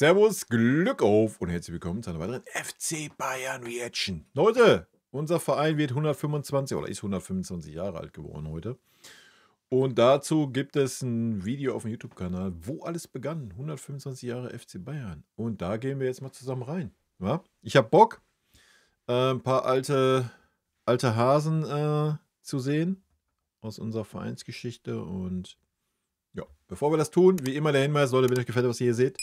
Servus, Glück auf und herzlich willkommen zu einer weiteren FC Bayern Reaction. Leute, unser Verein wird 125 oder ist 125 Jahre alt geworden heute. Und dazu gibt es ein Video auf dem YouTube-Kanal, wo alles begann. 125 Jahre FC Bayern. Und da gehen wir jetzt mal zusammen rein. Ja? Ich habe Bock, ein paar alte Hasen zu sehen aus unserer Vereinsgeschichte. Und ja, bevor wir das tun, wie immer der Hinweis, Leute, wenn euch gefällt, was ihr hier seht,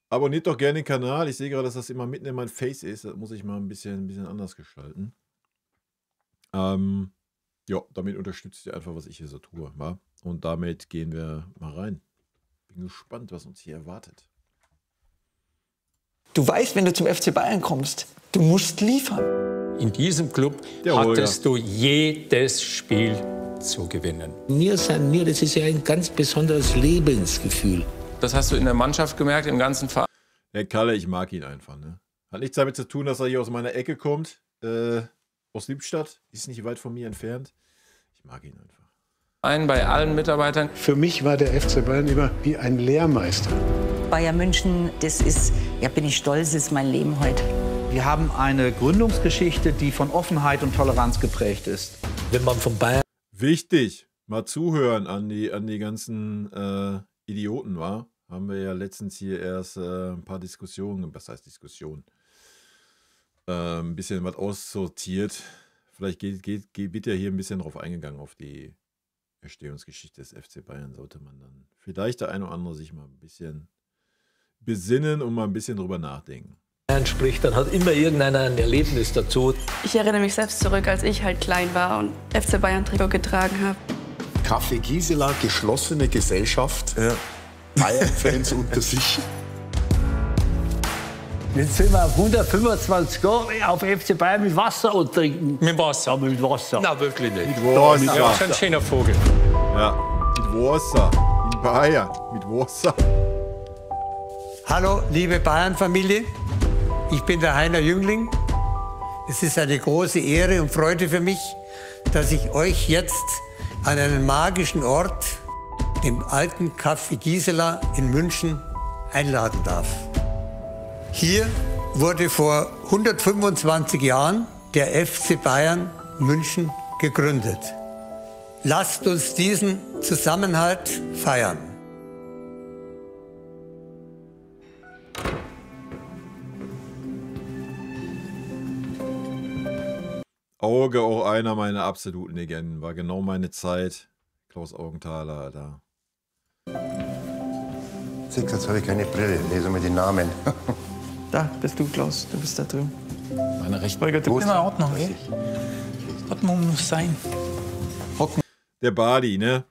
abonniert doch gerne den Kanal. Ich sehe gerade, dass das immer mitten in mein Face ist. Das muss ich mal ein bisschen anders gestalten. Ja, damit unterstützt ihr einfach, was ich hier so tue. Wa? Und damit gehen wir mal rein. Bin gespannt, was uns hier erwartet. Du weißt, wenn du zum FC Bayern kommst, du musst liefern. In diesem Club hattest du jedes Spiel zu gewinnen. Das ist ja ein ganz besonderes Lebensgefühl. Das hast du in der Mannschaft gemerkt, im ganzen Verein. Der Kalle, ich mag ihn einfach. Ne? Hat nichts damit zu tun, dass er hier aus meiner Ecke kommt. Aus Lippstadt. Ist nicht weit von mir entfernt. Ich mag ihn einfach. Bei allen Mitarbeitern. Für mich war der FC Bayern immer wie ein Lehrmeister. Bayern München, das ist, ja, bin ich stolz, ist mein Leben heute. Wir haben eine Gründungsgeschichte, die von Offenheit und Toleranz geprägt ist. Wenn man von Bayern... Wichtig, mal zuhören an die ganzen Idioten, war. Haben wir ja letztens hier erst ein paar Diskussionen, was heißt Diskussion? Ein bisschen was aussortiert. Vielleicht wird ja hier ein bisschen drauf eingegangen, auf die Entstehungsgeschichte des FC Bayern. Sollte man dann vielleicht der eine oder andere sich mal ein bisschen besinnen und mal ein bisschen drüber nachdenken. Bayern spricht, dann hat immer irgendeiner ein Erlebnis dazu. Ich erinnere mich selbst zurück, als ich halt klein war und FC Bayern Trikot getragen habe. Café Gisela, geschlossene Gesellschaft, ja. Bayern-Fans unter sich. Jetzt sind wir auf 125 Jahre auf FC Bayern mit Wasser und trinken. Mit Wasser? Ja, mit Wasser. Na, wirklich nicht. Mit Wasser. Ja, ein schöner Vogel. Ja, mit Wasser. In Bayern, mit Wasser. Hallo, liebe Bayern-Familie. Ich bin der Heiner Jüngling. Es ist eine große Ehre und Freude für mich, dass ich euch jetzt an einen magischen Ort, dem alten Café Gisela in München, einladen darf. Hier wurde vor 125 Jahren der FC Bayern München gegründet. Lasst uns diesen Zusammenhalt feiern. Auge, auch einer meiner absoluten Legenden. War genau meine Zeit. Klaus Augenthaler, Alter. Jetzt habe ich keine Brille, lese mal die Namen. Da bist du, Klaus. Du bist da drüben. Meine Rechte. Holger, du bist in Ordnung, ey. Ordnung muss sein. Der Badi, ne?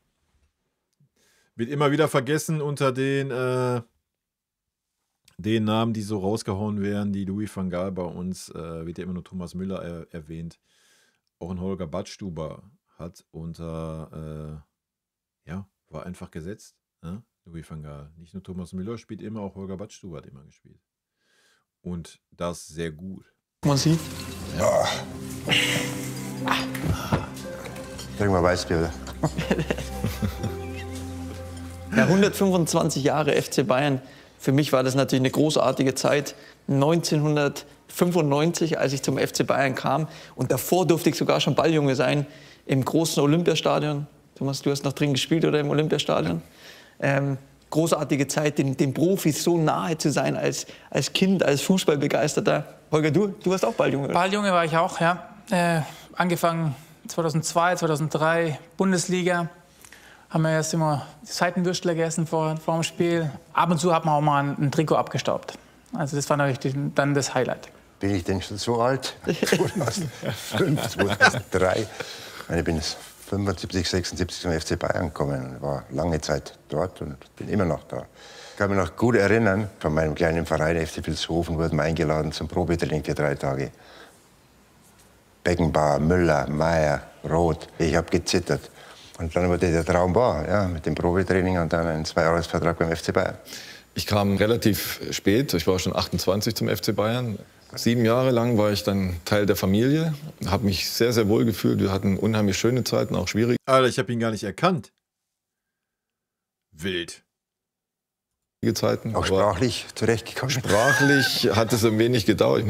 Wird immer wieder vergessen unter den Namen, die so rausgehauen werden. Die Louis van Gaal bei uns, wird ja immer nur Thomas Müller erwähnt. Auch ein Holger Badstuber hat unter, ja, war einfach gesetzt, ne? Louis van Gaal. Nicht nur Thomas Müller spielt immer, auch Holger Badstuber hat immer gespielt. Und das sehr gut. Man sieht. Ja. Trink mal Weißbier. Ja, 125 Jahre FC Bayern. Für mich war das natürlich eine großartige Zeit. 1995, als ich zum FC Bayern kam. Und davor durfte ich sogar schon Balljunge sein im großen Olympiastadion. Thomas, du hast noch drin gespielt oder im Olympiastadion? Großartige Zeit, den Profis so nahe zu sein als Kind, als Fußballbegeisterter. Holger, du warst auch Balljunge, oder? Balljunge war ich auch, ja. Angefangen 2002, 2003, Bundesliga. Haben wir erst immer Seitenwürstler gegessen vor dem Spiel. Ab und zu hat man auch mal ein Trikot abgestaubt. Also das war natürlich dann das Highlight. Bin ich denn schon so alt? 2005, 2003. Ich bin 75, 76 zum FC Bayern gekommen. War lange Zeit dort und bin immer noch da. Ich kann mich noch gut erinnern, von meinem kleinen Verein FC Vilshofen wurden wir eingeladen zum Probetraining für 3 Tage. Beckenbauer, Müller, Meier, Roth. Ich habe gezittert. Und dann wurde der Traum wahr, ja, mit dem Probetraining und dann ein 2-Jahres-Vertrag beim FC Bayern. Ich kam relativ spät, ich war schon 28 zum FC Bayern. 7 Jahre lang war ich dann Teil der Familie, habe mich sehr, sehr wohl gefühlt. Wir hatten unheimlich schöne Zeiten, auch schwierige. Alter, ich habe ihn gar nicht erkannt. Wild. Zeiten. Auch sprachlich zurechtgekommen? Sprachlich hat es ein wenig gedauert.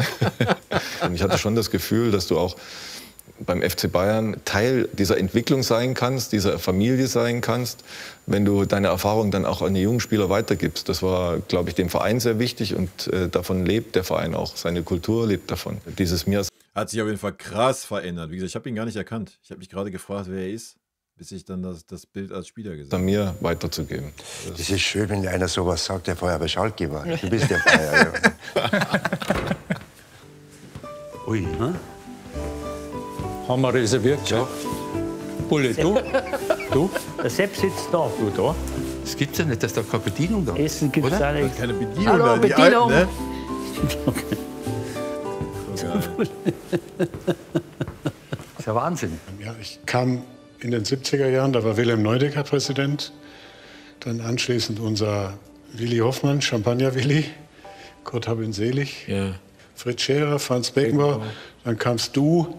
Und ich hatte schon das Gefühl, dass du auch beim FC Bayern Teil dieser Entwicklung sein kannst, dieser Familie sein kannst, wenn du deine Erfahrung dann auch an die jungen Spieler weitergibst. Das war, glaube ich, dem Verein sehr wichtig und davon lebt der Verein auch. Seine Kultur lebt davon. Dieses Mir hat sich auf jeden Fall krass verändert. Wie gesagt, ich habe ihn gar nicht erkannt. Ich habe mich gerade gefragt, wer er ist, bis ich dann das Bild als Spieler gesehen habe. Mir weiterzugeben. Das ist schön, wenn einer sowas sagt, der vorher bei Schalke war. Du bist der Bayer. Ui, hm? Haben wir reserviert? Ja. Bulle, du? Du? Der Sepp sitzt da. Du da? Das gibt's ja nicht, dass da keine Bedienung da ist. Essen gibt's da nicht. Keine Bedienung Hallo, da, die Bedienung. Alten, ne? Das ist ja Wahnsinn. Ja, ich kam in den 70er Jahren, da war Wilhelm Neudecker Präsident. Dann anschließend unser Willi Hoffmann, Champagner-Willi. Gott hab ihn selig. Ja. Fritz Scherer, Franz Beckenbauer. Dann kamst du.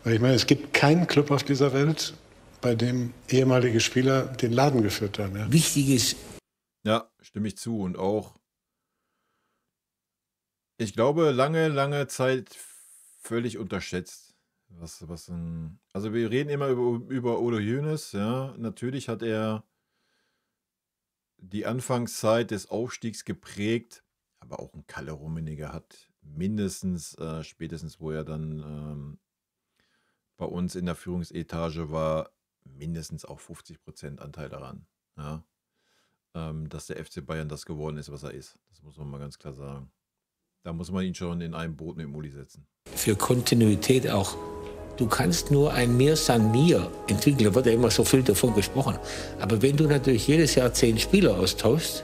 Weil ich meine, es gibt keinen Club auf dieser Welt, bei dem ehemalige Spieler den Laden geführt haben. Ja. Wichtig ist. Ja, stimme ich zu. Und auch, ich glaube, lange Zeit völlig unterschätzt. Also wir reden immer über Udo Hoeneß. Ja. Natürlich hat er die Anfangszeit des Aufstiegs geprägt, aber auch ein Kalle Rummenigge hat mindestens, spätestens wo er dann bei uns in der Führungsetage war, mindestens auch 50% Anteil daran, ja? Dass der FC Bayern das geworden ist, was er ist. Das muss man mal ganz klar sagen. Da muss man ihn schon in einem Boot mit dem Uli setzen. Für Kontinuität auch. Du kannst nur ein Mir san mir entwickeln, da wird ja immer so viel davon gesprochen. Aber wenn du natürlich jedes Jahr 10 Spieler austauschst,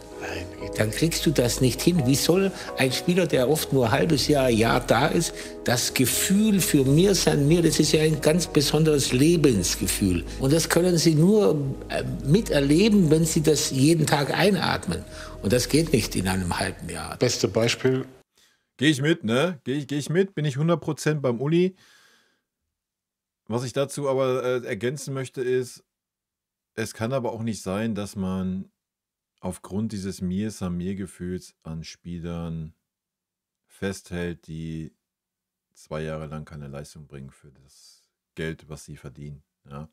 dann kriegst du das nicht hin. Wie soll ein Spieler, der oft nur ein halbes Jahr da ist, das Gefühl für Mir san mir, das ist ja ein ganz besonderes Lebensgefühl. Und das können sie nur miterleben, wenn sie das jeden Tag einatmen. Und das geht nicht in einem halben Jahr. Beste Beispiel. Gehe ich mit, ne? Gehe ich mit, bin ich 100% beim Uli. Was ich dazu aber ergänzen möchte ist, es kann aber auch nicht sein, dass man aufgrund dieses Mir-san-mir-Gefühls an Spielern festhält, die 2 Jahre lang keine Leistung bringen für das Geld, was sie verdienen. Ja.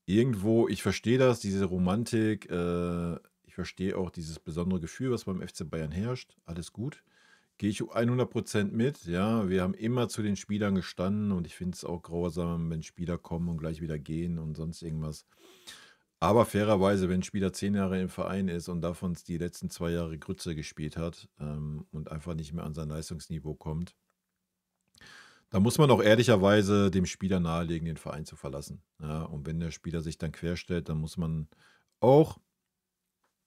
Irgendwo, ich verstehe das, diese Romantik, ich verstehe auch dieses besondere Gefühl, was beim FC Bayern herrscht, alles gut. Gehe ich 100% mit, ja, wir haben immer zu den Spielern gestanden und ich finde es auch grausam, wenn Spieler kommen und gleich wieder gehen und sonst irgendwas. Aber fairerweise, wenn ein Spieler 10 Jahre im Verein ist und davon die letzten 2 Jahre Grütze gespielt hat und einfach nicht mehr an sein Leistungsniveau kommt, da muss man auch ehrlicherweise dem Spieler nahelegen, den Verein zu verlassen. Ja, und wenn der Spieler sich dann querstellt, dann muss man auch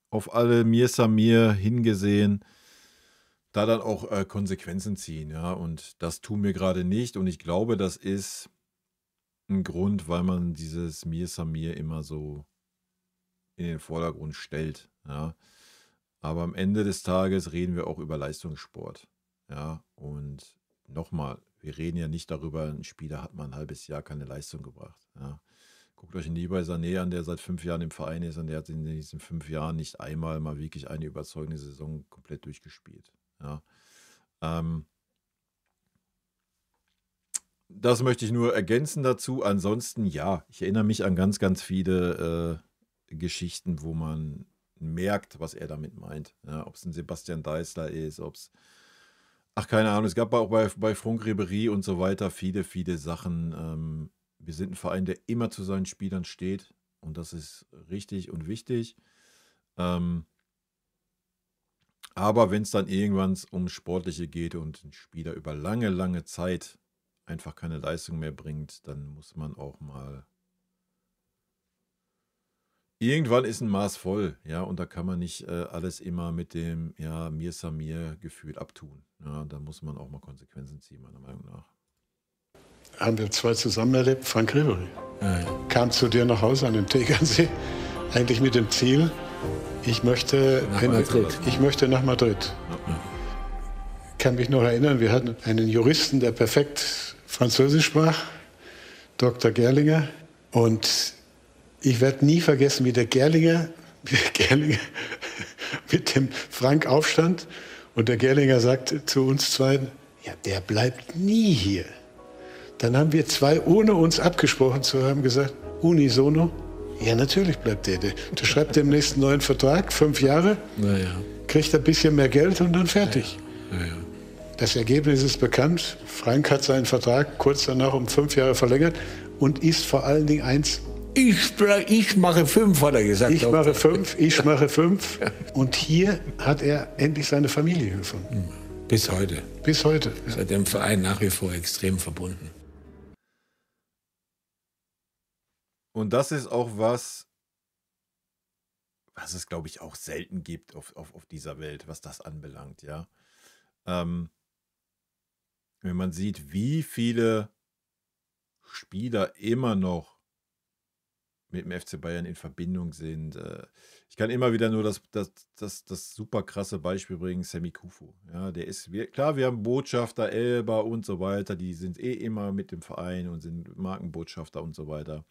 auf alle Mir-san-mir hingesehen, da dann auch Konsequenzen ziehen. Ja, und das tun wir gerade nicht. Und ich glaube, das ist ein Grund, weil man dieses Mir-san-mir immer so in den Vordergrund stellt. Ja. Aber am Ende des Tages reden wir auch über Leistungssport. Ja. Und nochmal, wir reden ja nicht darüber, ein Spieler hat mal ein halbes Jahr keine Leistung gebracht. Ja. Guckt euch einen Leroy Sané an, der seit 5 Jahren im Verein ist und der hat in diesen 5 Jahren nicht einmal mal wirklich eine überzeugende Saison komplett durchgespielt. Ja. Das möchte ich nur ergänzen dazu. Ansonsten, ja, ich erinnere mich an ganz viele Geschichten, wo man merkt, was er damit meint. Ja, ob es ein Sebastian Deißler ist, ob es, keine Ahnung, es gab auch bei Franck Ribéry und so weiter viele Sachen. Wir sind ein Verein, der immer zu seinen Spielern steht und das ist richtig und wichtig. Aber wenn es dann irgendwann ums Sportliche geht und ein Spieler über lange Zeit einfach keine Leistung mehr bringt, dann muss man auch mal... Irgendwann ist ein Maß voll, ja, und da kann man nicht alles immer mit dem Mir-san-mir-Gefühl abtun. Ja, da muss man auch mal Konsequenzen ziehen, meiner Meinung nach. Haben wir 2 zusammen erlebt, Franck Ribéry. Kam zu dir nach Hause an den Tegernsee, eigentlich mit dem Ziel, ich möchte nach Madrid. Ich kann mich noch erinnern, wir hatten einen Juristen, der perfekt Französisch sprach, Dr. Gerlinger. Und ich werde nie vergessen, wie der Gerlinger mit dem Frank aufstand und der Gerlinger sagte zu uns zwei, ja, der bleibt nie hier. Dann haben wir zwei, ohne uns abgesprochen zu haben, gesagt, unisono, ja, natürlich bleibt der. Der schreibt demnächst einen neuen Vertrag, 5 Jahre, kriegt ein bisschen mehr Geld und dann fertig. Das Ergebnis ist bekannt. Frank hat seinen Vertrag kurz danach um 5 Jahre verlängert und ist vor allen Dingen eins. Ich mache 5, hat er gesagt. Ich mache 5. Und hier hat er endlich seine Familie gefunden. Bis heute. Bis heute. Ist er dem Verein nach wie vor extrem verbunden. Und das ist auch was es, glaube ich, auch selten gibt auf dieser Welt, was das anbelangt, ja. Wenn man sieht, wie viele Spieler immer noch mit dem FC Bayern in Verbindung sind. Ich kann immer wieder nur das super krasse Beispiel bringen, Semi Kufu. Ja, klar, wir haben Botschafter, Elba und so weiter, die sind immer mit dem Verein und sind Markenbotschafter und so weiter.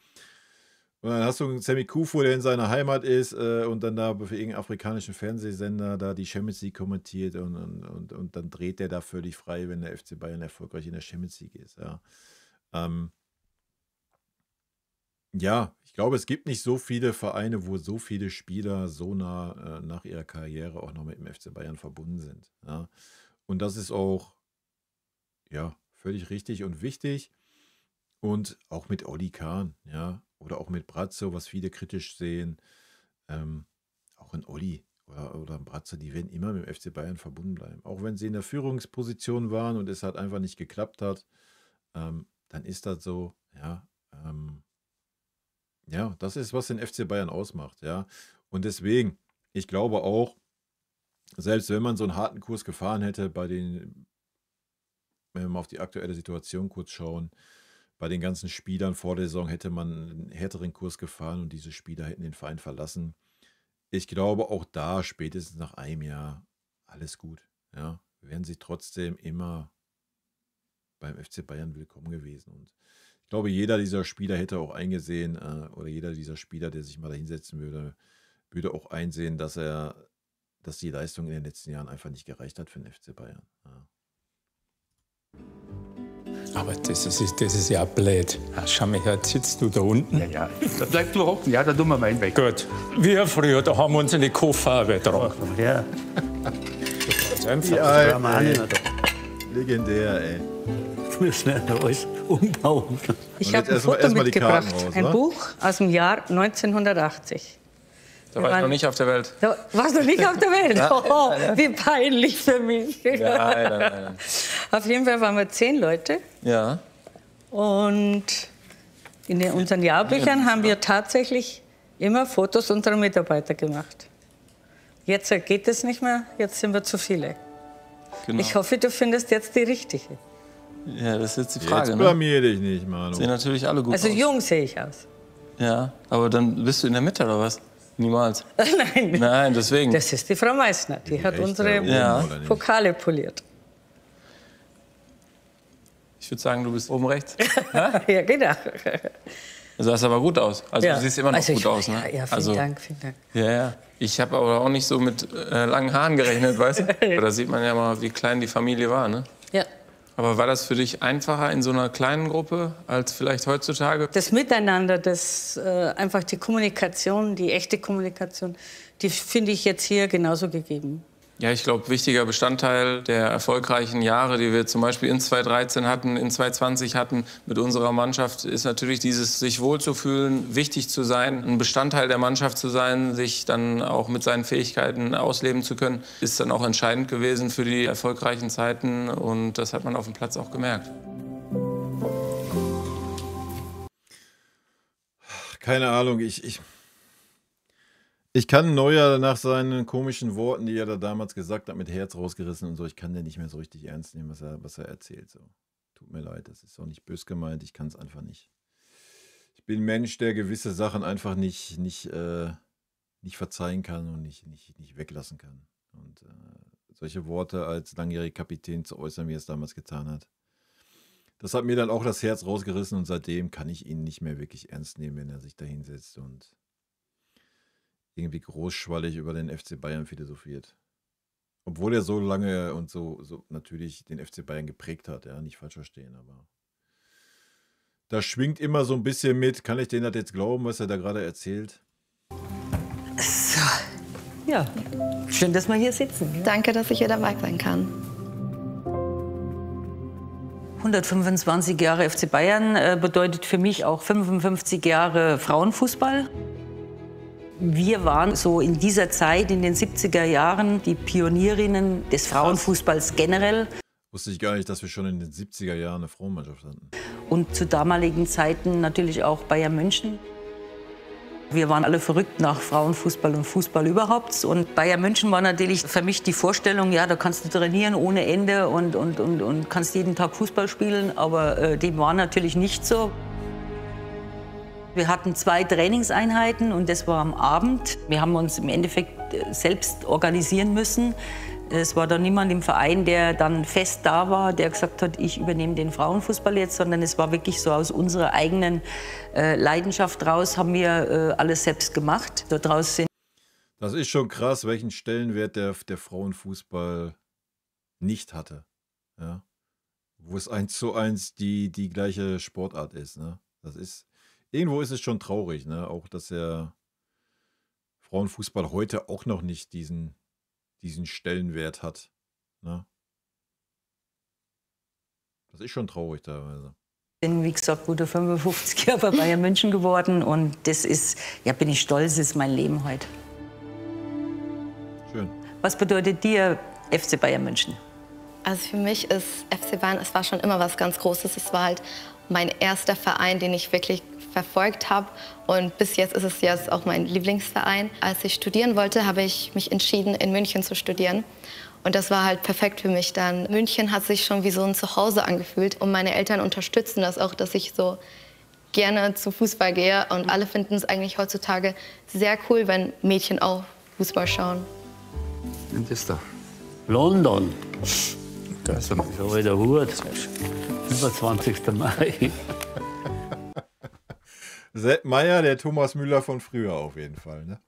Und dann hast du einen Semi Kufu, der in seiner Heimat ist und dann da für irgendeinen afrikanischen Fernsehsender da die Champions League kommentiert und dann dreht der da völlig frei, wenn der FC Bayern erfolgreich in der Champions League ist. Ja, ja, ich glaube, es gibt nicht so viele Vereine, wo so viele Spieler so nah nach ihrer Karriere auch noch mit dem FC Bayern verbunden sind. Ja. Und das ist auch völlig richtig und wichtig. Und auch mit Oli Kahn, ja, oder auch mit Brazzo, was viele kritisch sehen. Auch ein Oli oder ein Brazzo, die werden immer mit dem FC Bayern verbunden bleiben. Auch wenn sie in der Führungsposition waren und es halt einfach nicht geklappt hat, dann ist das so, ja. Ja, das ist, was den FC Bayern ausmacht, ja. Und deswegen, ich glaube auch, selbst wenn man so einen harten Kurs gefahren hätte, wenn wir mal auf die aktuelle Situation kurz schauen, bei den ganzen Spielern vor der Saison hätte man einen härteren Kurs gefahren und diese Spieler hätten den Verein verlassen. Ich glaube auch da, spätestens nach einem Jahr, alles gut, ja. Wären sie trotzdem immer beim FC Bayern willkommen gewesen. Und ich glaube, jeder dieser Spieler hätte auch eingesehen, oder jeder dieser Spieler, der sich mal da hinsetzen würde auch einsehen, dass die Leistung in den letzten Jahren einfach nicht gereicht hat für den FC Bayern. Ja. Aber das ist ja blöd. Schau mal, jetzt sitzt du da unten. Ja. Da bleib du hocken, ja, da tun wir meinen weg. Gut. Wir früher, da haben wir uns in die Koffer getragen. Ja. Legendär, ey. Müssen wir alles umbauen. Ich habe ein Foto mitgebracht, ein Buch aus dem Jahr 1980. Da war ich noch nicht auf der Welt. Da warst du nicht auf der Welt? Oh, wie peinlich für mich. Nein. Auf jeden Fall waren wir 10 Leute. Ja. Und in unseren Jahrbüchern haben wir tatsächlich immer Fotos unserer Mitarbeiter gemacht. Jetzt geht es nicht mehr, jetzt sind wir zu viele. Genau. Ich hoffe, du findest jetzt die richtige. Ja, das ist jetzt die Frage. Jetzt blamier dich nicht, Manu. Sehen natürlich alle gut aus. Also jung sehe ich aus. Ja, aber dann bist du in der Mitte, oder was? Niemals. Nein. Nein, deswegen. Das ist die Frau Meissner, die hat unsere Pokale poliert. Ich würde sagen, du bist oben rechts. Ja, genau. Du sahst aber gut aus. Also ja. du siehst immer noch gut aus. Ne? Ja, vielen Dank. Ja. Ich habe aber auch nicht so mit langen Haaren gerechnet, weißt du? Da sieht man ja mal, wie klein die Familie war, ne? Ja. Aber war das für dich einfacher in so einer kleinen Gruppe als vielleicht heutzutage? Das Miteinander, einfach die Kommunikation, die echte Kommunikation, die finde ich jetzt hier genauso gegeben. Ja, ich glaube, wichtiger Bestandteil der erfolgreichen Jahre, die wir zum Beispiel in 2013 hatten, in 2020 hatten mit unserer Mannschaft, ist natürlich dieses sich wohlzufühlen, wichtig zu sein, ein Bestandteil der Mannschaft zu sein, sich dann auch mit seinen Fähigkeiten ausleben zu können, ist dann auch entscheidend gewesen für die erfolgreichen Zeiten und das hat man auf dem Platz auch gemerkt. Keine Ahnung, ich kann Neuer nach seinen komischen Worten, die er da damals gesagt hat, mit Herz rausgerissen und so, ich kann den nicht mehr so richtig ernst nehmen, was er erzählt. So. Tut mir leid, das ist auch nicht bös gemeint, ich kann es einfach nicht. Ich bin ein Mensch, der gewisse Sachen einfach nicht verzeihen kann und nicht weglassen kann. Und solche Worte als langjähriger Kapitän zu äußern, wie er es damals getan hat, das hat mir dann auch das Herz rausgerissen und seitdem kann ich ihn nicht mehr wirklich ernst nehmen, wenn er sich da hinsetzt und irgendwie großschwallig über den FC Bayern philosophiert. Obwohl er so lange und so natürlich den FC Bayern geprägt hat, ja, nicht falsch verstehen, aber da schwingt immer so ein bisschen mit. Kann ich denen das jetzt glauben, was er da gerade erzählt? So. Ja, schön, dass wir hier sitzen. Ja? Danke, dass ich hier dabei sein kann. 125 Jahre FC Bayern bedeutet für mich auch 55 Jahre Frauenfußball. Wir waren so in dieser Zeit, in den 70er Jahren, die Pionierinnen des Frauenfußballs generell. Wusste ich gar nicht, dass wir schon in den 70er Jahren eine Frauenmannschaft hatten. Und zu damaligen Zeiten natürlich auch Bayern München. Wir waren alle verrückt nach Frauenfußball und Fußball überhaupt. Und Bayern München war natürlich für mich die Vorstellung, ja, da kannst du trainieren ohne Ende und kannst jeden Tag Fußball spielen. Aber dem war natürlich nicht so. Wir hatten 2 Trainingseinheiten und das war am Abend. Wir haben uns im Endeffekt selbst organisieren müssen. Es war da niemand im Verein, der dann fest da war, der gesagt hat, ich übernehme den Frauenfußball jetzt, sondern es war wirklich so aus unserer eigenen Leidenschaft raus, haben wir alles selbst gemacht. Das ist schon krass, welchen Stellenwert der Frauenfußball nicht hatte. Ja? Wo es 1:1 die gleiche Sportart ist. Ne? Irgendwo ist es schon traurig, ne? Auch dass der Frauenfußball heute auch noch nicht diesen Stellenwert hat. Ne? Das ist schon traurig teilweise. Ich bin, wie gesagt, gute 55 Jahre bei Bayern München geworden und das ist, ja, bin ich stolz, das ist mein Leben heute. Schön. Was bedeutet dir FC Bayern München? Also für mich ist FC Bayern, es war schon immer was ganz Großes. Es war halt mein erster Verein, den ich wirklich verfolgt habe. Und bis jetzt ist es jetzt auch mein Lieblingsverein. Als ich studieren wollte, habe ich mich entschieden, in München zu studieren. Und das war halt perfekt für mich dann. München hat sich schon wie so ein Zuhause angefühlt. Und meine Eltern unterstützen das auch, dass ich so gerne zu Fußball gehe. Und alle finden es eigentlich heutzutage sehr cool, wenn Mädchen auch Fußball schauen. Und das da? London. Das ist so der Hut. 25. Mai. Sepp Meier, der Thomas Müller von früher auf jeden Fall, ne?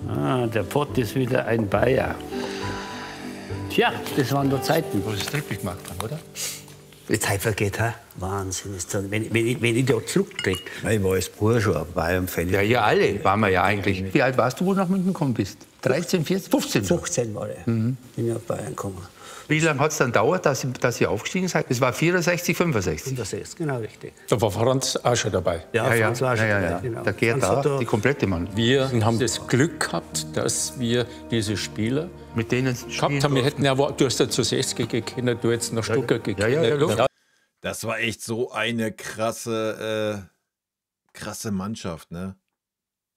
Ah, der Pott ist wieder ein Bayer. Tja, das waren doch Zeiten. Wo sie es trippig gemacht haben, oder? Die Zeit vergeht, ha? Wahnsinn. Ist das, wenn ich da zurückdenke. Ich war als Bub schon Bayern-Fan. Ja, ihr alle waren wir ja eigentlich. Wie alt warst du, wo du nach München gekommen bist? 13, 14, 15? 15 war ich. Bin ich auf Bayern gekommen. Wie lange hat es dann gedauert, dass ihr aufgestiegen seid? Es war 64, 65? 65, genau richtig. Da war Franz auch schon dabei. Ja, Franz war schon dabei, genau. Der Gerd da, die komplette Mann. Wir haben das Glück gehabt, dass wir diese Spieler mit denen gehabt haben. Wir hätten ja, du hast ja zu 60 gekannt, du hättest nach Stuttgart gekannt. Das war echt so eine krasse Mannschaft, ne?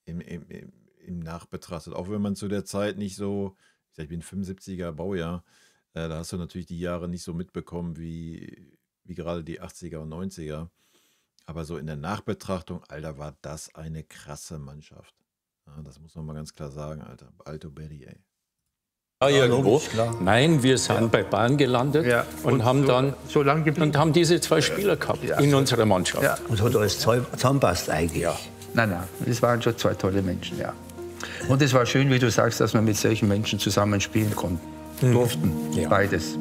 Im Nachbetrachtet. Auch wenn man zu der Zeit nicht so, ich bin 75er Baujahr, da hast du natürlich die Jahre nicht so mitbekommen wie gerade die 80er und 90er. Aber so in der Nachbetrachtung, Alter, war das eine krasse Mannschaft. Ja, das muss man mal ganz klar sagen, Alter. Alto Berry, ey. Ja, irgendwo. Nein, wir sind bei Bayern gelandet und haben dann und haben diese 2 Spieler gehabt in unserer Mannschaft. Ja. Und hat alles zusammenpasst eigentlich. Ja. Nein, das waren schon 2 tolle Menschen, ja. Und es war schön, wie du sagst, dass wir mit solchen Menschen zusammen spielen konnten. Durften, beides.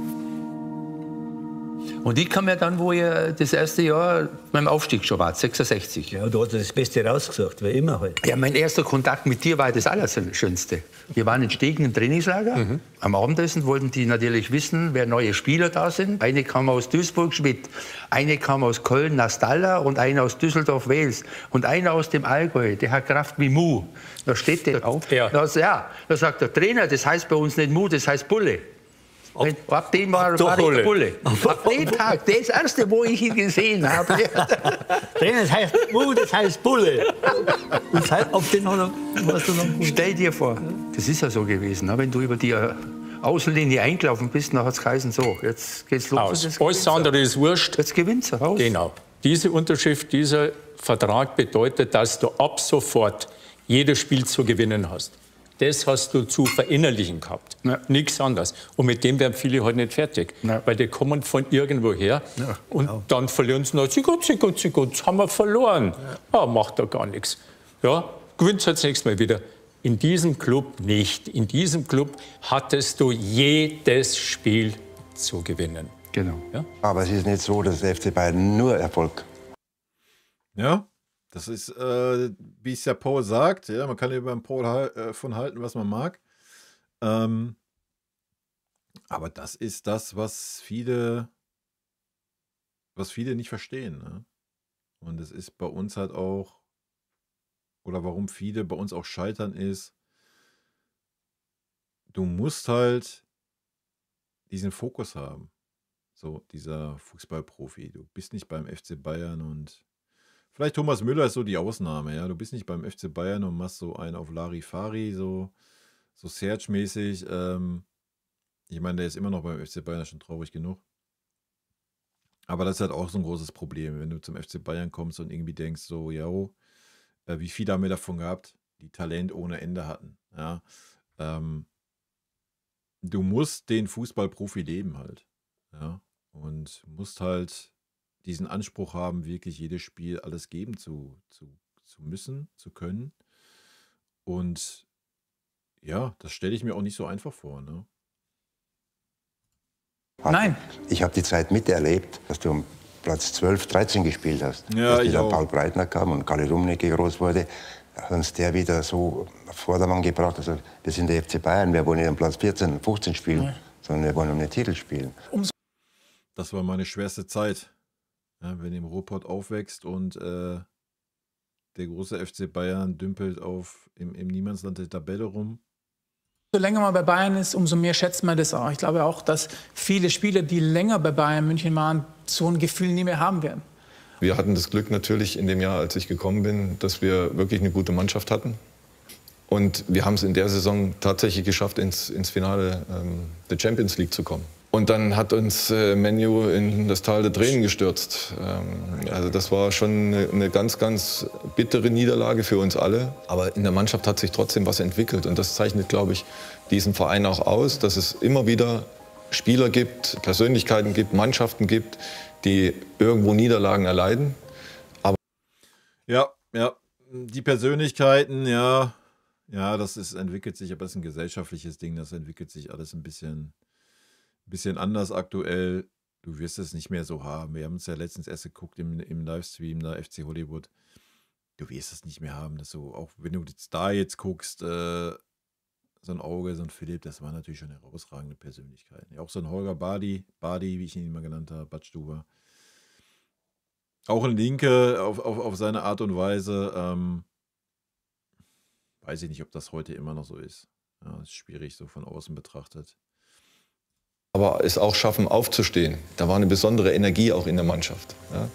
Und ich kam ja dann, wo ihr das erste Jahr beim Aufstieg schon wart, 66. Ja, da hat er das Beste rausgesucht, wie immer halt. Ja, mein erster Kontakt mit dir war das Allerschönste. Wir waren in Stegen im Trainingslager. Am Abendessen wollten die natürlich wissen, wer neue Spieler da sind. Eine kam aus Duisburg, Schmidt. Eine kam aus Köln, Nastalla. Und eine aus Düsseldorf, Wels. Und einer aus dem Allgäu, der Herr Kraft wie Mu. Da steht der auf. Ja. Da sagt der Trainer, das heißt bei uns nicht Mu, das heißt Bulle. Ab dem war ich der Bulle. Ab dem Tag, das erste, wo ich ihn gesehen habe. Das heißt Mu, das heißt Bulle. Das heißt, auf den warst du noch gut. Stell dir vor, das ist ja so gewesen, wenn du über die Außenlinie eingelaufen bist, dann hat es geheißen, so, jetzt geht's los. Alles andere ist wurscht. Jetzt gewinnt er raus. Genau. Diese Unterschrift, dieser Vertrag bedeutet, dass du ab sofort jedes Spiel zu gewinnen hast. Das hast du zu verinnerlichen gehabt. Ja. Nichts anderes. Und mit dem werden viele heute nicht fertig. Ja. Weil die kommen von irgendwo her und dann verlieren sie noch. Sie Gott, haben wir verloren. Ja. Macht da gar nichts. Ja, gewinnst halt das nächste Mal wieder. In diesem Club nicht. In diesem Club hattest du jedes Spiel zu gewinnen. Genau. Ja? Aber es ist nicht so, dass der FC Bayern nur Erfolg. Ja, das ist, wie es ja Paul sagt, ja, man kann ja über den Paul von halten, was man mag. Aber das ist das, was viele nicht verstehen. Ne? Und es ist bei uns halt auch, oder warum viele bei uns auch scheitern, ist, du musst halt diesen Fokus haben. So, dieser Fußballprofi. Du bist nicht beim FC Bayern und vielleicht Thomas Müller ist so die Ausnahme, ja. Du bist nicht beim FC Bayern und machst so einen auf Larifari, so Serge-mäßig. Ich meine, der ist immer noch beim FC Bayern, schon traurig genug. Aber das ist halt auch so ein großes Problem, wenn du zum FC Bayern kommst und irgendwie denkst, so, ja, wie viele haben wir davon gehabt, die Talent ohne Ende hatten, ja. Du musst den Fußballprofi leben halt, ja. Und musst halt diesen Anspruch haben, wirklich jedes Spiel alles geben zu müssen, zu können. Und ja, das stelle ich mir auch nicht so einfach vor, ne? Nein. Ich habe die Zeit miterlebt, dass du um Platz 12, 13 gespielt hast. Ja, dass wieder Paul Breitner kam und Kalle Rummenigge groß wurde, hat uns der wieder so auf Vordermann gebracht. Also wir sind der FC Bayern, wir wollen nicht am Platz 14, 15 spielen, sondern wir wollen um den Titel spielen. Das war meine schwerste Zeit. Ja, wenn du im Ruhrpott aufwächst und der große FC Bayern dümpelt im Niemandsland der Tabelle rum. So länger man bei Bayern ist, umso mehr schätzt man das auch. Ich glaube auch, dass viele Spieler, die länger bei Bayern München waren, so ein Gefühl nie mehr haben werden. Wir hatten das Glück natürlich in dem Jahr, als ich gekommen bin, dass wir wirklich eine gute Mannschaft hatten. Und wir haben es in der Saison tatsächlich geschafft, ins Finale der Champions League zu kommen. Und dann hat uns Man U in das Tal der Tränen gestürzt. Also das war schon eine ganz, ganz bittere Niederlage für uns alle. Aber in der Mannschaft hat sich trotzdem was entwickelt. Und das zeichnet, glaube ich, diesen Verein auch aus, dass es immer wieder Spieler gibt, Persönlichkeiten gibt, Mannschaften gibt, die irgendwo Niederlagen erleiden. Aber ja, die Persönlichkeiten, ja, das entwickelt sich, aber das ist ein gesellschaftliches Ding, das entwickelt sich alles ein bisschen anders aktuell. Du wirst es nicht mehr so haben. Wir haben es ja letztens erst geguckt im Livestream, da FC Hollywood. Du wirst es nicht mehr haben. Dass so, auch wenn du jetzt guckst, so ein Auge, so ein Philipp, das war natürlich schon eine herausragende Persönlichkeit. Ja, auch so ein Holger Badi, wie ich ihn immer genannt habe, Badstuber. Auch ein Linke auf seine Art und Weise. Weiß ich nicht, ob das heute immer noch so ist. Ja, ist schwierig, so von außen betrachtet. Aber es auch schaffen, aufzustehen. Da war eine besondere Energie auch in der Mannschaft. Ja.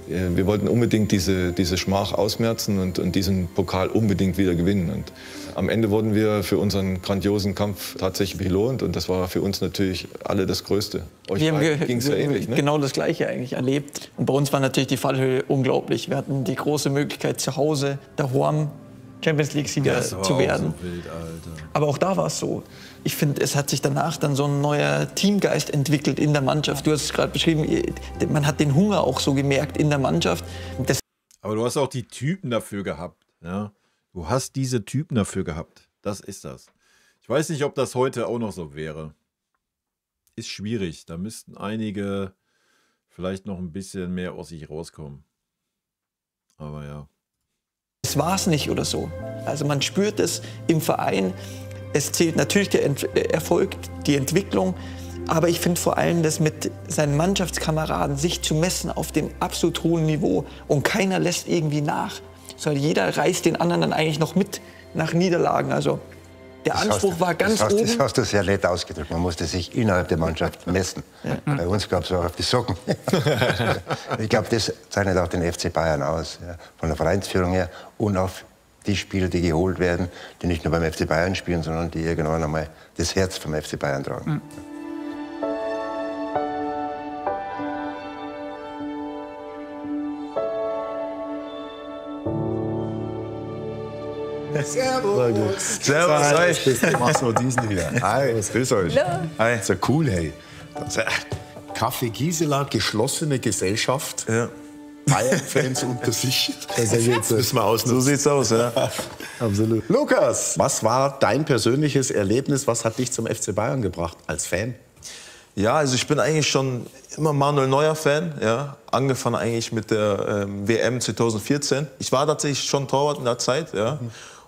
Wir wollten unbedingt diese Schmach ausmerzen und diesen Pokal unbedingt wieder gewinnen. Und am Ende wurden wir für unseren grandiosen Kampf tatsächlich belohnt. Und das war für uns natürlich alle das Größte. Euch ging es ja ähnlich, ne? Genau das Gleiche eigentlich erlebt. Und bei uns war natürlich die Fallhöhe unglaublich. Wir hatten die große Möglichkeit, zu Hause, daheim Champions League-Sieger zu werden. So wild, Alter. Aber auch da war es so. Ich finde, es hat sich danach dann so ein neuer Teamgeist entwickelt in der Mannschaft. Du hast es gerade beschrieben, man hat den Hunger auch so gemerkt in der Mannschaft. Aber du hast auch die Typen dafür gehabt. Ja? Du hast diese Typen dafür gehabt. Das ist das. Ich weiß nicht, ob das heute auch noch so wäre. Ist schwierig. Da müssten einige vielleicht noch ein bisschen mehr aus sich rauskommen. Aber ja. Es war es nicht oder so. Also man spürt es im Verein. Es zählt natürlich der Erfolg, die Entwicklung, aber ich finde vor allem, das mit seinen Mannschaftskameraden sich zu messen auf dem absolut hohen Niveau und keiner lässt irgendwie nach, sondern jeder reißt den anderen dann eigentlich noch mit nach Niederlagen. Also der Anspruch war ganz oben. Das hast du sehr nett ausgedrückt. Man musste sich innerhalb der Mannschaft messen. Ja. Bei uns gab es auch auf die Socken. Ich glaube, das zeichnet auch den FC Bayern aus, ja, von der Vereinsführung her und auf die Spieler, die geholt werden, die nicht nur beim FC Bayern spielen, sondern die irgendwann einmal das Herz vom FC Bayern tragen. Mhm. Servus. Servus. Ich mach so diesen hier. Hi, grüß euch. Hi, ist ja cool, hey. Kaffee Gisela, geschlossene Gesellschaft. Ja. Bayern-Fans unter sich. Das müssen wir ausnutzen. So sieht's aus, ja. Absolut. Lukas, was war dein persönliches Erlebnis? Was hat dich zum FC Bayern gebracht als Fan? Ja, also ich bin eigentlich schon immer Manuel Neuer-Fan. Ja. Angefangen eigentlich mit der WM 2014. Ich war tatsächlich schon Torwart in der Zeit. Ja.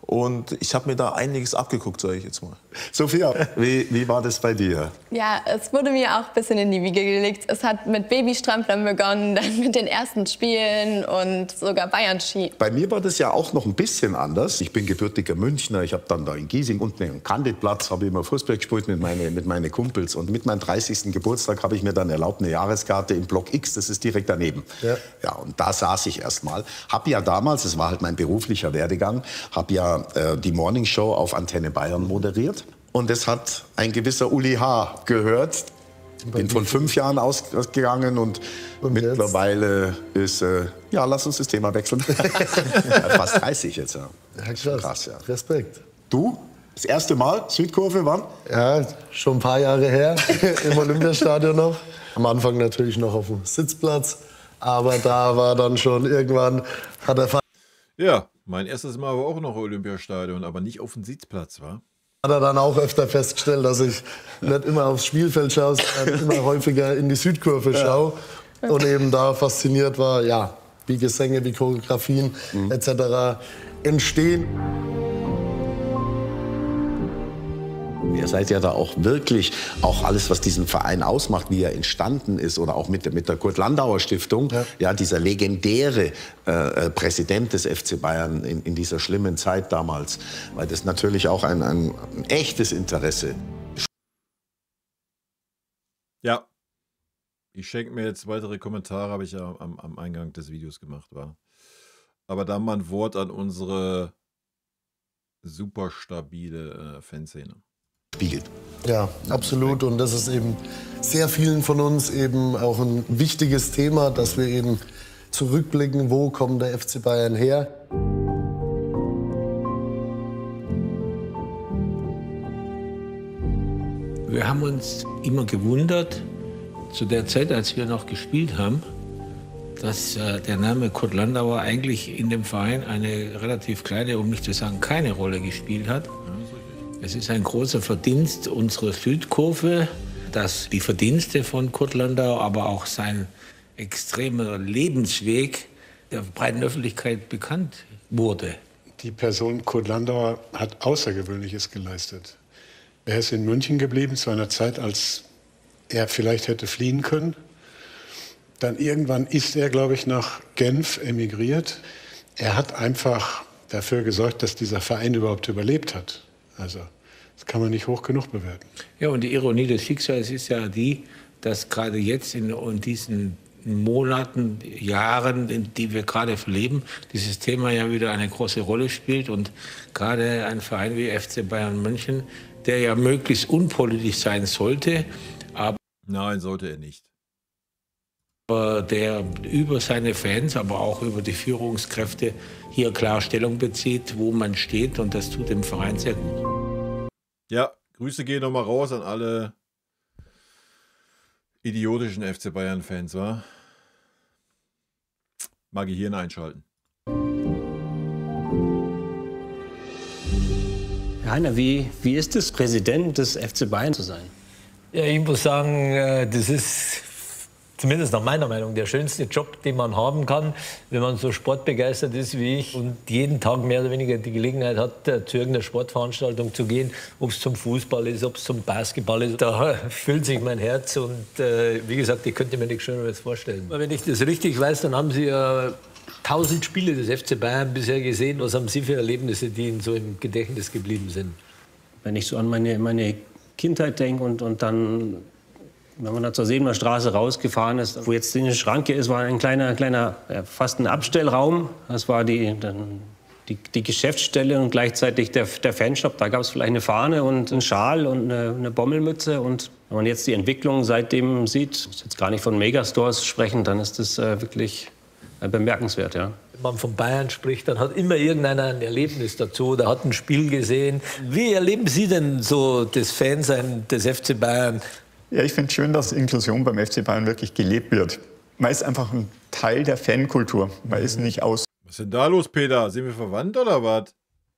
Und ich habe mir da einiges abgeguckt, sage ich jetzt mal. Sophia, wie war das bei dir? Ja, es wurde mir auch ein bisschen in die Wiege gelegt. Es hat mit Babystramplern begonnen, dann mit den ersten Spielen und sogar Bayern-Ski. Bei mir war das ja auch noch ein bisschen anders. Ich bin gebürtiger Münchner. Ich habe dann da in Giesing unten im Kanditplatz habe ich immer Fußball gespielt mit meinen Kumpels. Und mit meinem 30. Geburtstag habe ich mir dann erlaubt, eine Jahreskarte im Block X, das ist direkt daneben. Ja, und da saß ich erst mal. Habe ja damals, das war halt mein beruflicher Werdegang, habe ja die Morning Show auf Antenne Bayern moderiert. Und das hat ein gewisser Uli H. gehört. Bin von 5 Jahren ausgegangen und mittlerweile ist, ja, lass uns das Thema wechseln. Fast 30 jetzt, ja. Ja, krass, ja. Respekt. Du? Das erste Mal, Südkurve, wann? Ja, schon ein paar Jahre her, im Olympiastadion noch. Am Anfang natürlich noch auf dem Sitzplatz, aber da war dann schon irgendwann, hat er... Ja, mein erstes Mal war auch noch Olympiastadion, aber nicht auf dem Sitzplatz, war. Hat er dann auch öfter festgestellt, dass ich nicht immer aufs Spielfeld schaue, sondern immer häufiger in die Südkurve schaue. Und eben da fasziniert war, ja, wie Gesänge, wie Choreografien etc. entstehen. Ihr seid ja da auch wirklich, auch alles, was diesen Verein ausmacht, wie er entstanden ist, oder auch mit der Kurt-Landauer-Stiftung, ja, dieser legendäre Präsident des FC Bayern in dieser schlimmen Zeit damals, weil das natürlich auch ein echtes Interesse. Ja, ich schenke mir jetzt weitere Kommentare, habe ich ja am Eingang des Videos gemacht, war. Aber dann mal ein Wort an unsere super stabile Fanszene. Spiegelt. Ja, absolut. Und das ist eben sehr vielen von uns eben auch ein wichtiges Thema, dass wir eben zurückblicken, wo kommt der FC Bayern her. Wir haben uns immer gewundert, zu der Zeit, als wir noch gespielt haben, dass der Name Kurt Landauer eigentlich in dem Verein eine relativ kleine, um nicht zu sagen keine Rolle gespielt hat. Es ist ein großer Verdienst unserer Südkurve, dass die Verdienste von Kurt Landauer, aber auch sein extremer Lebensweg der breiten Öffentlichkeit bekannt wurde. Die Person Kurt Landauer hat Außergewöhnliches geleistet. Er ist in München geblieben zu einer Zeit, als er vielleicht hätte fliehen können. Dann irgendwann ist er, glaube ich, nach Genf emigriert. Er hat einfach dafür gesorgt, dass dieser Verein überhaupt überlebt hat. Also, das kann man nicht hoch genug bewerten. Ja, und die Ironie des Schicksals ist ja die, dass gerade jetzt in diesen Monaten, Jahren, die wir gerade verleben, dieses Thema ja wieder eine große Rolle spielt. Und gerade ein Verein wie FC Bayern München, der ja möglichst unpolitisch sein sollte, aber... Nein, sollte er nicht. Der über seine Fans, aber auch über die Führungskräfte hier klar Stellung bezieht, wo man steht, und das tut dem Verein sehr gut. Ja, Grüße gehen nochmal raus an alle idiotischen FC Bayern-Fans, wa? Mal Gehirn einschalten. Herr Heiner, wie ist es, Präsident des FC Bayern zu sein? Ja, ich muss sagen, das ist zumindest nach meiner Meinung der schönste Job, den man haben kann, wenn man so sportbegeistert ist wie ich und jeden Tag mehr oder weniger die Gelegenheit hat, zu irgendeiner Sportveranstaltung zu gehen, ob es zum Fußball ist, ob es zum Basketball ist. Da füllt sich mein Herz und wie gesagt, ich könnte mir nichts Schöneres vorstellen. Wenn ich das richtig weiß, dann haben Sie ja 1000 Spiele des FC Bayern bisher gesehen. Was haben Sie für Erlebnisse, die Ihnen so im Gedächtnis geblieben sind? Wenn ich so an meine Kindheit denke und dann, wenn man da zur Seener Straße rausgefahren ist, wo jetzt eine Schranke ist, war ein kleiner fast ein Abstellraum. Das war die Geschäftsstelle und gleichzeitig der Fanshop. Da gab es vielleicht eine Fahne und einen Schal und eine Bommelmütze. Und wenn man jetzt die Entwicklung seitdem sieht, ich muss jetzt gar nicht von Megastores sprechen, dann ist das wirklich bemerkenswert, ja. Wenn man von Bayern spricht, dann hat immer irgendeiner ein Erlebnis dazu oder hat ein Spiel gesehen. Wie erleben Sie denn so das Fansein des FC Bayern? Ja, ich finde es schön, dass Inklusion beim FC Bayern wirklich gelebt wird. Man ist einfach ein Teil der Fankultur. Man ist nicht aus. Was ist denn da los, Peter? Sind wir verwandt oder was?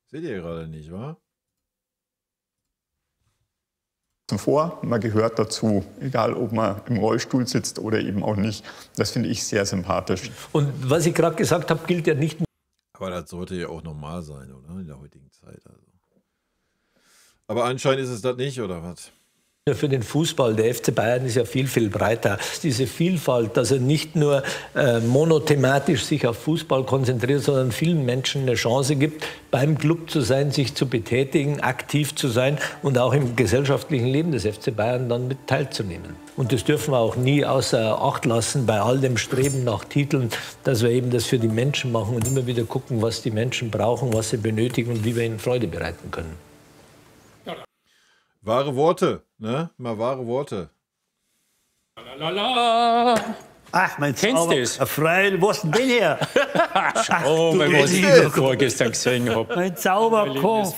Seht ihr gerade nicht, wa? Vor, man gehört dazu, egal ob man im Rollstuhl sitzt oder eben auch nicht. Das finde ich sehr sympathisch. Und was ich gerade gesagt habe, gilt ja nicht nur. Aber das sollte ja auch normal sein, oder? In der heutigen Zeit. Also. Aber anscheinend ist es das nicht, oder was? Für den Fußball, der FC Bayern ist ja viel, viel breiter. Diese Vielfalt, dass er nicht nur monothematisch sich auf Fußball konzentriert, sondern vielen Menschen eine Chance gibt, beim Club zu sein, sich zu betätigen, aktiv zu sein und auch im gesellschaftlichen Leben des FC Bayern dann mit teilzunehmen. Und das dürfen wir auch nie außer Acht lassen bei all dem Streben nach Titeln, dass wir eben das für die Menschen machen und immer wieder gucken, was die Menschen brauchen, was sie benötigen und wie wir ihnen Freude bereiten können. Wahre Worte, ne? Mal wahre Worte. Ach, mein Zauber. Freilich, wo ist denn den her? Schau mal, was ich vorgestern gesehen habe. Mein Zauberkopf.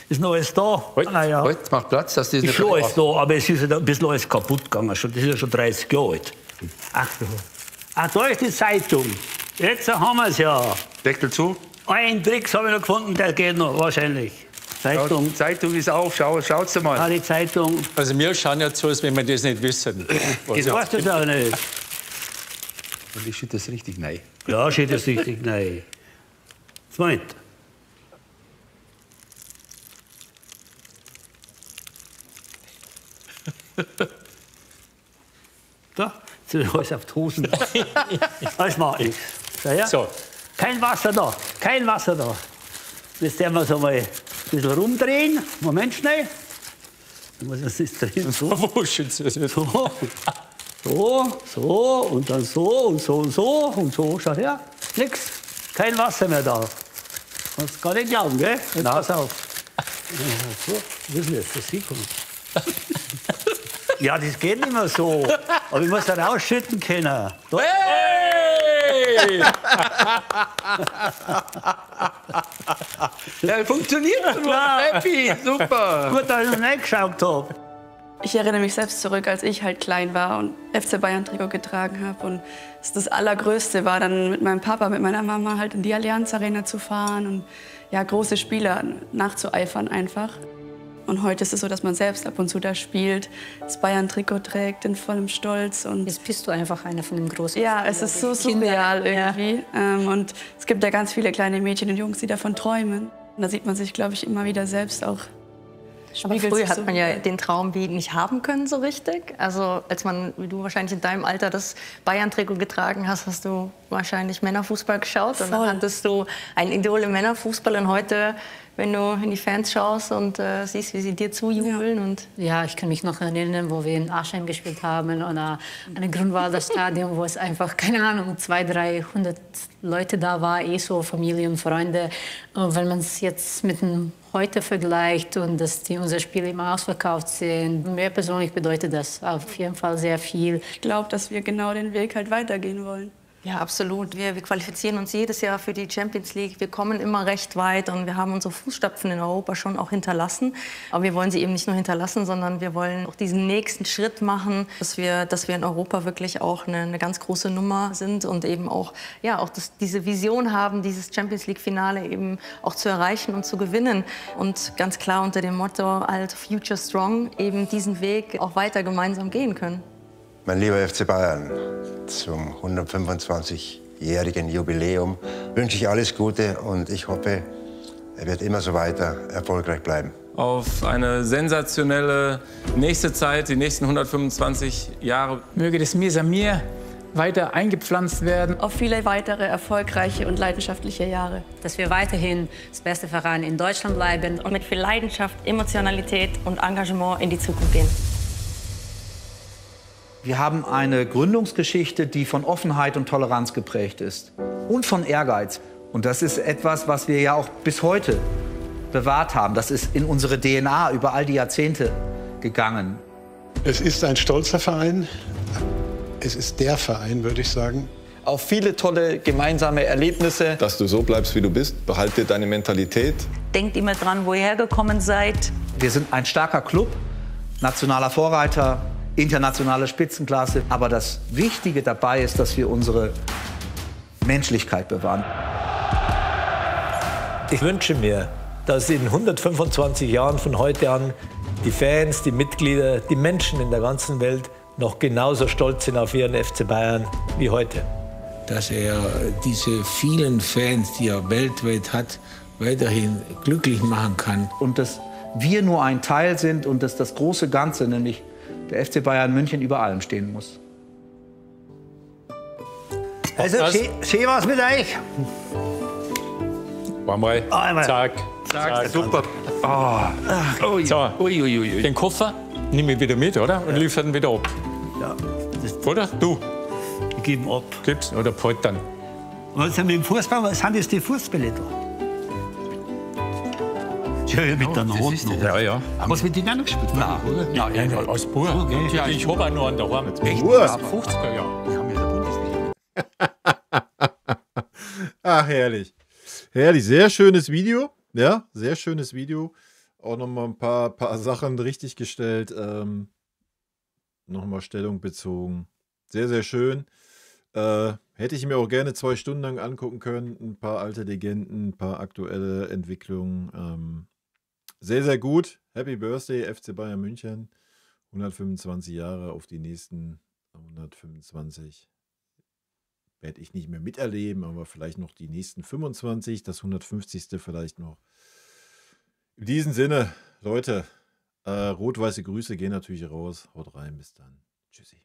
Ist noch alles da? Ja. Halt, mach Platz, dass das ist schon alles da, aber es ist ja ein bisschen alles kaputt gegangen. Das ist ja schon 30 Jahre alt. Ach, da ist die Zeitung. Jetzt haben wir es ja. Deckel zu. Einen Trick habe ich noch gefunden, der geht noch, wahrscheinlich. Zeitung ist auf, schaut's mal. Ah, die Zeitung. Also wir schauen ja so, als wenn wir das nicht wissen. Das weißt du auch nicht. Und ich schütte das richtig rein. Ja, schütte das richtig rein. Zweit. Da, sind alles auf die Hosen. Das mache ich. So. Kein Wasser da, kein Wasser da. Jetzt werden wir so mal ein bisschen rumdrehen. Moment schnell. Was ist drin? So. So und dann so und so und so und so. Schau her, nix. Kein Wasser mehr da. Kannst du gar nicht glauben, gell? Jetzt pass auf. So, wie ist das? Das sieht man. Ja, das geht nicht mehr so. Aber ich muss da rausschütten können. Da. Hey! Ja, funktioniert super. Happy, super. Gut, dass ich noch nicht geschaut habe. Ich erinnere mich selbst zurück, als ich halt klein war und FC Bayern-Trikot getragen habe. Und das Allergrößte war dann mit meinem Papa, mit meiner Mama halt in die Allianz Arena zu fahren und ja, große Spieler nachzueifern einfach. Und heute ist es so, dass man selbst ab und zu da spielt, das Bayern-Trikot trägt in vollem Stolz. Und jetzt bist du einfach einer von den großen. Ja, es ist so surreal irgendwie. Ja. Und es gibt ja ganz viele kleine Mädchen und Jungs, die davon träumen. Und da sieht man sich, glaube ich, immer wieder selbst auch. Aber früher hat man ja den Traum wie nicht haben können so richtig. Also als man, wie du wahrscheinlich in deinem Alter das Bayern-Trikot getragen hast, hast du wahrscheinlich Männerfußball geschaut. Und dann hattest du ein Idol im Männerfußball. Und heute, wenn du in die Fans schaust und siehst, wie sie dir zujubeln. Und ja, ich kann mich noch erinnern, wo wir in Aschheim gespielt haben oder an einem Grünwalder Stadion, wo es einfach, keine Ahnung, 200, 300 Leute da war, so Familie und Freunde. Und wenn man es jetzt mit dem heute vergleicht und dass unsere Spiele immer ausverkauft sind, mir persönlich bedeutet das auf jeden Fall sehr viel. Ich glaube, dass wir genau den Weg halt weitergehen wollen. Ja, absolut. Wir qualifizieren uns jedes Jahr für die Champions League. Wir kommen immer recht weit und wir haben unsere Fußstapfen in Europa schon auch hinterlassen. Aber wir wollen sie eben nicht nur hinterlassen, sondern wir wollen auch diesen nächsten Schritt machen, dass wir in Europa wirklich auch eine ganz große Nummer sind und eben auch, ja, auch diese Vision haben, dieses Champions League-Finale eben auch zu erreichen und zu gewinnen. Und ganz klar unter dem Motto halt Future Strong eben diesen Weg auch weiter gemeinsam gehen können. Mein lieber FC Bayern, zum 125-jährigen Jubiläum wünsche ich alles Gute und ich hoffe, er wird immer so weiter erfolgreich bleiben. Auf eine sensationelle nächste Zeit, die nächsten 125 Jahre. Möge das Mir Samir weiter eingepflanzt werden. Auf viele weitere erfolgreiche und leidenschaftliche Jahre. Dass wir weiterhin das beste Verein in Deutschland bleiben. Und mit viel Leidenschaft, Emotionalität und Engagement in die Zukunft gehen. Wir haben eine Gründungsgeschichte, die von Offenheit und Toleranz geprägt ist und von Ehrgeiz. Und das ist etwas, was wir ja auch bis heute bewahrt haben. Das ist in unsere DNA über all die Jahrzehnte gegangen. Es ist ein stolzer Verein. Es ist der Verein, würde ich sagen. Auf viele tolle gemeinsame Erlebnisse. Dass du so bleibst, wie du bist, behalte deine Mentalität. Denkt immer dran, wo ihr hergekommen seid. Wir sind ein starker Club, nationaler Vorreiter, internationale Spitzenklasse. Aber das Wichtige dabei ist, dass wir unsere Menschlichkeit bewahren. Ich wünsche mir, dass in 125 Jahren von heute an die Fans, die Mitglieder, die Menschen in der ganzen Welt noch genauso stolz sind auf ihren FC Bayern wie heute. Dass er diese vielen Fans, die er weltweit hat, weiterhin glücklich machen kann. Und dass wir nur ein Teil sind und dass das große Ganze, nämlich der FC Bayern München, über allem stehen muss. Also, schön war's mit euch. Einmal. Zack. Zack. Super. Oh. So, den Koffer nehme ich wieder mit, oder? Und liefere ihn wieder ab. Ja. Oder? Du? Ich gebe ihn ab. Gib's oder halt dann. Was sind wir im Fußball? Was sind das die Fußbälle da? Schön mit der Not noch. Ja, ja. Was mit denen auch noch gespielt? Nein, oder? Ja, als Bub. Okay. Ja, ich habe auch noch einen daheim. Echt? 50er Jahre. Wir haben ja der Bundesliga. Ach, herrlich. Herrlich, sehr schönes Video. Ja, sehr schönes Video. Auch nochmal ein paar Sachen richtig gestellt. Nochmal Stellung bezogen. Sehr, sehr schön. Hätte ich mir auch gerne 2 Stunden lang angucken können. Ein paar alte Legenden, ein paar aktuelle Entwicklungen. Sehr, sehr gut. Happy Birthday, FC Bayern München. 125 Jahre auf die nächsten 125. Werde ich nicht mehr miterleben, aber vielleicht noch die nächsten 25, das 150. vielleicht noch. In diesem Sinne, Leute, rot-weiße Grüße gehen natürlich raus. Haut rein, bis dann. Tschüssi.